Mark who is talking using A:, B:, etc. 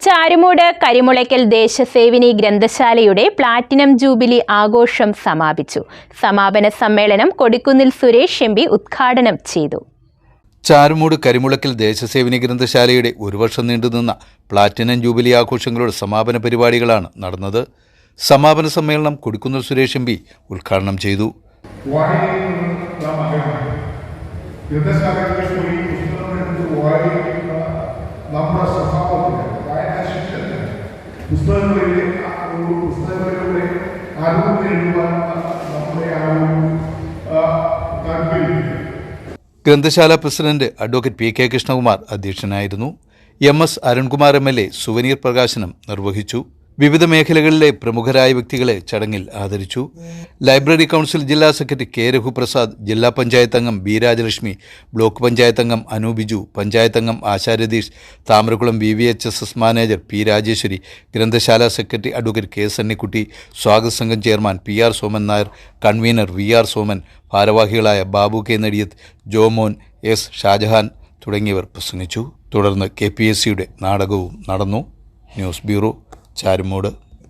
A: Charummood Karimulakkal Deshasevini ഗ്രന്ഥശാലയുടെ platinum jubilee ആഘോഷം സമാപിച്ചു. സമാപന സമ്മേളനം കൊടിക്കുന്നിൽ സുരേഷ് എം.പി ഉദ്ഘാടനം ചെയ്തു.
B: ചാരുമൂട് കരിമുളയ്ക്കൽ ദേശസേവിനി ഗ്രന്ഥശാലയുടെ ഒരു വർഷം നീണ്ടുനിന്ന പ്ലാറ്റിനം ജൂബിലി ആഘോഷങ്ങളുടെ സമാപന പരിപാടികളാണ് നടന്നത്. സമാപന സമ്മേളനം കൊടിക്കുന്നിൽ സുരേഷ് എം.പി ഉദ്ഘാടനം ചെയ്തു.
C: പുസ്തകങ്ങളിലൂടെ അറിവ് നേടുവാൻ നമ്മുടെ താല്പര്യം.
B: ഗ്രന്ഥശാല പ്രസിഡന്റ് അഡ്വക്കേറ്റ് പി.കെ. കൃഷ്ണകുമാർ അധ്യക്ഷനായിരുന്നു. എം.എസ്. അരുൺകുമാർ എം.എൽ.എ. സുവനീർ പ്രകാശനം നിർവഹിച്ചു. വിവിധ മേഖലകളിലെ പ്രമുഖരായ വ്യക്തികളെ ചടങ്ങിൽ ആദരിച്ചു. ലൈബ്രറി കൗൺസിൽ ജില്ലാ സെക്രട്ടറി കെ. രഘുപ്രസാദ്, ജില്ലാ പഞ്ചായത്ത് അംഗം ബി. രാജലക്ഷ്മി, ബ്ലോക്ക് പഞ്ചായത്ത് അംഗം അനു ബിജു, പഞ്ചായത്ത് അംഗം Asha Ratheesh, Thamarakulam VVHSS manager P. Rajeshwari, ഗ്രന്ഥശാല സെക്രട്ടറി അഡ്വക്കേറ്റ് കെ. സണ്ണിക്കുട്ടി, സ്വാഗത സംഘം chairman PR Soman Nair, convenor VR Soman, ഭാരവാഹികളായ ബാബു കെ. നെടിയത്ത്, ജോമോൻ, S. ഷാജഹാൻ തുടങ്ങിയവർ പ്രസംഗിച്ചു. തുടർന്ന് KPSCയുടെ നാടകവും നടന്നു. News bureau, Charummood.